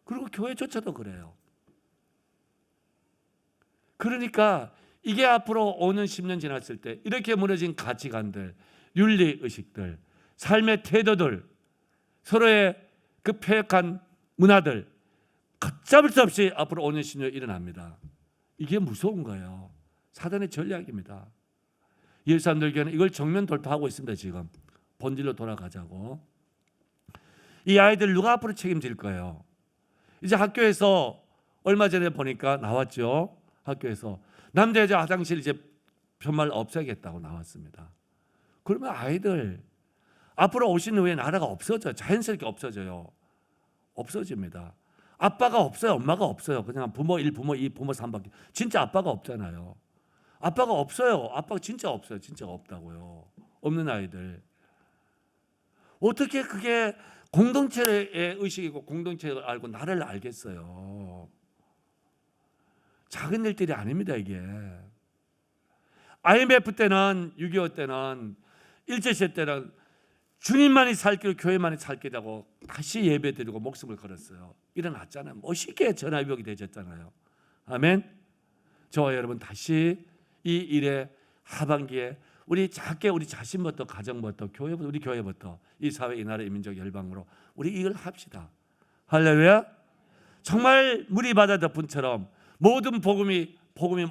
S1: 그리고 교회조차도 그래요. 그러니까 이게 앞으로 5년 10년 지났을 때 이렇게 무너진 가치관들, 윤리의식들, 삶의 태도들, 서로의 그 폐역한 문화들 걷잡을 수 없이 앞으로 5년 10년 일어납니다. 이게 무서운 거예요. 사단의 전략입니다. 예수님들교회는 이걸 정면 돌파하고 있습니다. 지금 본질로 돌아가자고. 이 아이들 누가 앞으로 책임질 거예요? 이제 학교에서 얼마 전에 보니까 나왔죠. 학교에서 남자 여자 화장실 이제 편말 없애겠다고 나왔습니다. 그러면 아이들 앞으로 50년 후에 나라가 없어져요. 자연스럽게 없어져요. 없어집니다. 아빠가 없어요. 엄마가 없어요. 그냥 부모 1, 부모 2, 부모 3밖에. 진짜 아빠가 없잖아요. 아빠가 없어요. 아빠가 진짜 없어요. 진짜 없다고요. 없는 아이들. 어떻게 그게 공동체의 의식이고 공동체를 알고 나를 알겠어요. 작은 일들이 아닙니다. 이게. IMF 때는 6.25 때는 일제시대 때는 주님만이 살 길고 교회만이 살 길이라고 다시 예배드리고 목숨을 걸었어요. 일어났잖아요. 멋있게 전화위복이 되셨잖아요. 아멘. 저와 여러분 다시 이 일의 하반기에 우리 작게 우리 자신부터 가정부터 교회부터 우리 교회부터 이 사회 이 나라 이 민족 열방으로 우리 이걸 합시다. 할렐루야. 정말 물이 바다 덮은처럼 모든 복음이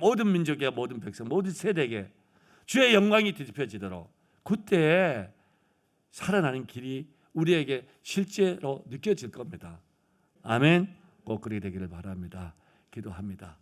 S1: 모든 민족에 모든 백성 모든 세대에게 주의 영광이 뒤집혀지도록 그때 살아나는 길이 우리에게 실제로 느껴질 겁니다. 아멘. 꼭 그렇게 되기를 바랍니다. 기도합니다.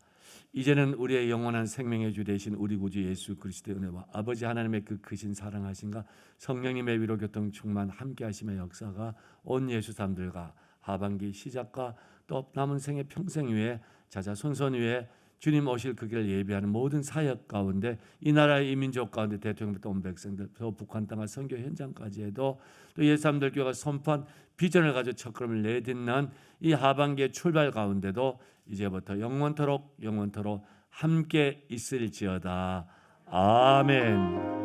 S1: 이제는 우리의 영원한 생명의 주 되신 우리 구주 예수 그리스도의 은혜와 아버지 하나님의 그 크신 사랑하심과 성령님의 위로 교통 충만 함께 하심의 역사가 온 예수 사람들과 하반기 시작과 또 남은 생의 평생 위에 자자손손 위에 주님 오실 그 길을 예비하는 모든 사역 가운데 이 나라의 이민족 가운데 대통령부터 온 백성들 또 북한 땅과 선교 현장까지 해도 또 예수님들 교회가 선포한 비전을 가지고 첫걸음을 내딛는 이 하반기의 출발 가운데도 이제부터 영원토록 함께 있을지어다. 아멘.